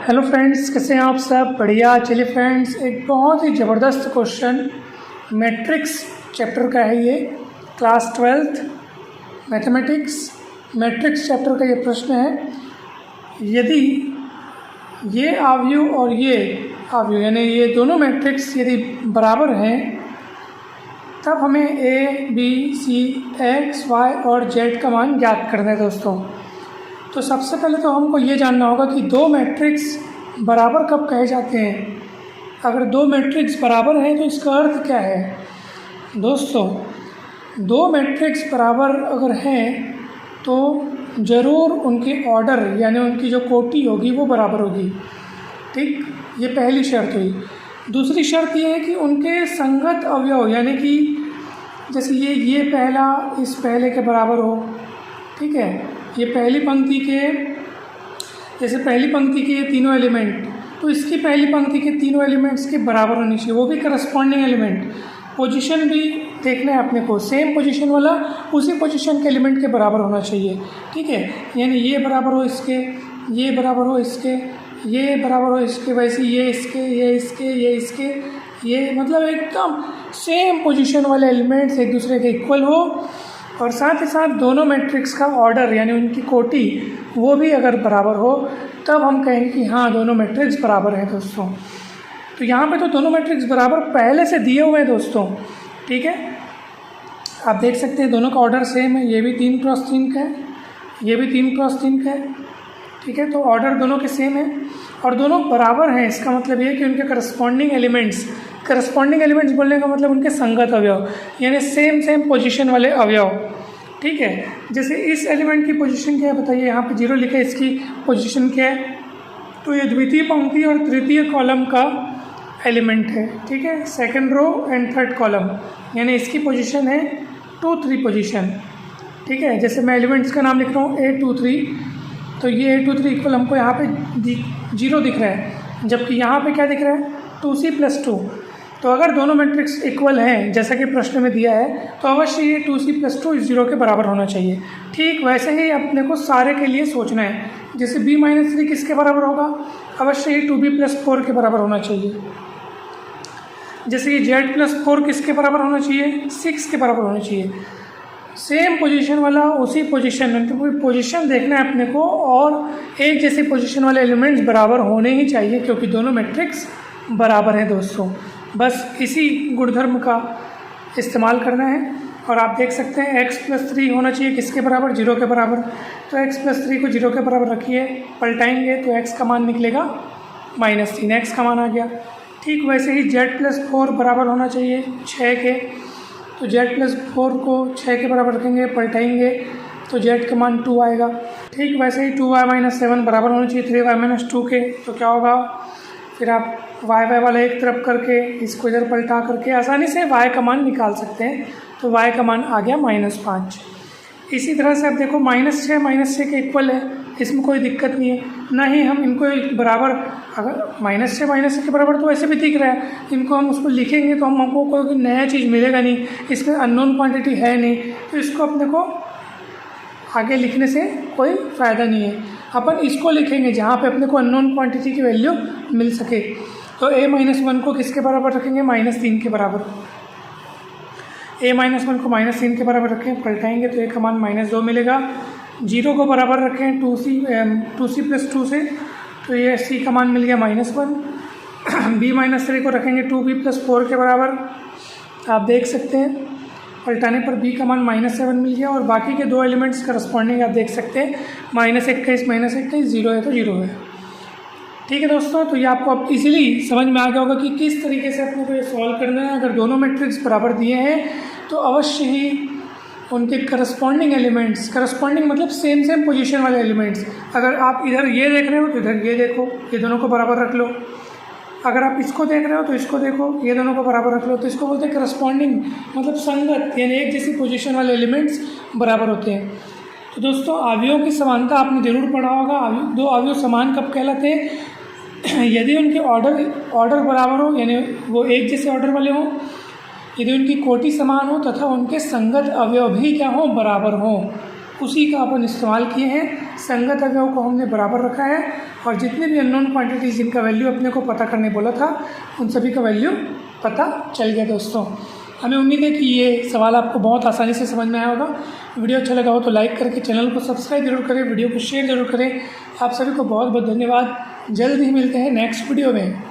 Hello friends, कैसे हैं आप सब? बढ़िया। चलिए फ्रेंड्स, एक बहुत ही ज़बरदस्त क्वेश्चन मैट्रिक्स चैप्टर का है। ये class 12th mathematics matrix chapter का ये प्रश्न है। यदि ये अवयव और ये अवयव यानी ये दोनों मैट्रिक्स यदि बराबर हैं तब हमें A B C X Y और जेड का मान ज्ञात करना है दोस्तों। तो सबसे पहले तो हमको ये जानना होगा कि दो मैट्रिक्स बराबर कब कहे जाते हैं। अगर दो मैट्रिक्स बराबर हैं तो इसका अर्थ क्या है दोस्तों? दो मैट्रिक्स बराबर अगर हैं तो ज़रूर उनके ऑर्डर यानी उनकी जो कोटि होगी वो बराबर होगी। ठीक, ये पहली शर्त हुई। दूसरी शर्त ये है कि उनके संगत अवयव यानी कि जैसे ये पहला इस पहले के बराबर हो। ठीक है, ये पहली पंक्ति के जैसे पहली पंक्ति के तीनों एलिमेंट तो इसकी पहली पंक्ति के तीनों एलिमेंट्स के बराबर होनी चाहिए, वो भी करस्पॉन्डिंग एलिमेंट। पोजीशन भी देखना है अपने को, सेम पोजीशन वाला उसी पोजीशन के एलिमेंट के बराबर होना चाहिए। ठीक है, यानी ये बराबर हो इसके, ये बराबर हो इसके, ये बराबर हो इसके, वैसे ये इसके, ये इसके, ये इसके, ये मतलब एकदम सेम पोजीशन वाले एलिमेंट्स एक दूसरे के इक्वल हो। और साथ ही साथ दोनों मैट्रिक्स का ऑर्डर यानी उनकी कोटि वो भी अगर बराबर हो तब हम कहेंगे कि हाँ दोनों मैट्रिक्स बराबर हैं दोस्तों। तो यहाँ पे तो दोनों मैट्रिक्स बराबर पहले से दिए हुए हैं दोस्तों। ठीक है, आप देख सकते हैं दोनों का ऑर्डर सेम है। ये भी 3x3 का है, ये भी 3x3 का है। ठीक है, तो ऑर्डर दोनों के सेम है और दोनों बराबर हैं। इसका मतलब ये कि उनके करस्पॉन्डिंग एलिमेंट्स बोलने का मतलब उनके संगत अवयव यानी सेम पोजीशन वाले अवयव। ठीक है, जैसे इस एलिमेंट की पोजीशन क्या है बताइए, यहाँ पे 0 लिखा है, इसकी पोजीशन क्या है? तो ये द्वितीय पंक्ति और तृतीय कॉलम का एलिमेंट है। ठीक है, second row and third column यानी इसकी पोजीशन है 2 3 पोजीशन। ठीक है, जैसे मैं एलिमेंट्स का नाम लिख रहा हूँ A 2 3, तो ये A 2 3 इक्वल हमको यहाँ पे 0 दिख रहा है, जबकि यहाँ पे क्या दिख रहा है 2C+2। तो अगर दोनों मैट्रिक्स इक्वल हैं जैसा कि प्रश्न में दिया है तो अवश्य ये 2C+2 इस 0 के बराबर होना चाहिए। ठीक वैसे ही अपने को सारे के लिए सोचना है। जैसे B-3 किसके बराबर होगा? अवश्य ये 2B+4 के बराबर होना चाहिए। जैसे ये Z+4 किसके बराबर होना चाहिए? 6 के बराबर होना चाहिए। सेम पोजीशन वाला उसी पोजीशन पोजीशन देखना है अपने को और एक जैसे पोजीशन वाले एलिमेंट्स बराबर होने ही चाहिए क्योंकि दोनों मैट्रिक्स बराबर हैं दोस्तों। बस इसी गुणधर्म का इस्तेमाल करना है। और आप देख सकते हैं x+3 होना चाहिए किसके बराबर? 0 के बराबर। तो x+3 को 0 के बराबर रखिए, पलटाएंगे तो x का मान निकलेगा -3, x का मान आ गया। ठीक वैसे ही z+4 बराबर होना चाहिए 6 के, तो z+4 को 6 के बराबर रखेंगे, पलटाएंगे तो z का मान 2 आएगा। ठीक वैसे ही 2y-7 बराबर होना चाहिए 3y-2 के, तो क्या होगा? फिर आप y वाला एक तरफ करके इसको इधर पलटा करके आसानी से y का मान निकाल सकते हैं। तो y का मान आ गया -5। इसी तरह से आप देखो -6 के इक्वल है, इसमें कोई दिक्कत नहीं है। ना ही हम इनको बराबर, अगर -6 के बराबर तो ऐसे भी दिख रहा है, इनको हम उसको लिखेंगे तो हमको कोई नया चीज़ मिलेगा नहीं, इसमें अननोन क्वांटिटी है नहीं, तो इसको अपने को आगे लिखने से कोई फ़ायदा नहीं है। अपन इसको लिखेंगे जहाँ पे अपने को अननोन क्वांटिटी की वैल्यू मिल सके। तो a-1 को किसके बराबर रखेंगे? -3 के बराबर। a-1 को -3 के बराबर रखें, पलटाएंगे तो a का मान -2 मिलेगा। 0 को बराबर रखें 2C+2 से, तो ये c का मान मिल गया -1। b-3 को रखेंगे 2b+4 के बराबर। आप देख सकते हैं पलटाने पर b का मान -7 मिल गया और बाकी के दो एलिमेंट्स करस्पॉन्डिंग आप देख सकते हैं -21 0 है तो 0 है। ठीक है दोस्तों, तो ये आपको अब इजीली समझ में आ गया होगा कि किस तरीके से अपने को ये सॉल्व करना है। अगर दोनों मैट्रिक्स बराबर दिए हैं तो अवश्य ही उनके करस्पॉन्डिंग एलिमेंट्स, करस्पॉन्डिंग मतलब सेम पोजीशन वाले एलिमेंट्स, अगर आप इधर ये देख रहे हो तो इधर ये देखो, ये दोनों को बराबर रख लो। अगर आप इसको देख रहे हो तो इसको देखो, ये दोनों को बराबर रख लो। तो इसको बोलते हैं करस्पॉन्डिंग मतलब संगत, यानी एक जैसी पोजीशन वाले एलिमेंट्स बराबर होते हैं। तो दोस्तों अवयवों की समानता आपने ज़रूर पढ़ा होगा। दो अवयव समान कब कहलाते हैं? यदि उनके ऑर्डर बराबर हो यानी वो एक जैसे ऑर्डर वाले हों, यदि उनकी कोटि समान हो तथा उनके संगत अवयव भी क्या हो? बराबर हों। उसी का अपन इस्तेमाल किए हैं। संगत अवयव को हमने बराबर रखा है और जितने भी अननोन क्वांटिटीज़ जिनका वैल्यू अपने को पता करने बोला था उन सभी का वैल्यू पता चल गया दोस्तों। हमें उम्मीद है कि ये सवाल आपको बहुत आसानी से समझ में आया होगा। वीडियो अच्छा लगा हो तो लाइक करके चैनल को सब्सक्राइब जरूर करें, वीडियो को शेयर जरूर करें। आप सभी को बहुत बहुत धन्यवाद। जल्द ही मिलते हैं नेक्स्ट वीडियो में।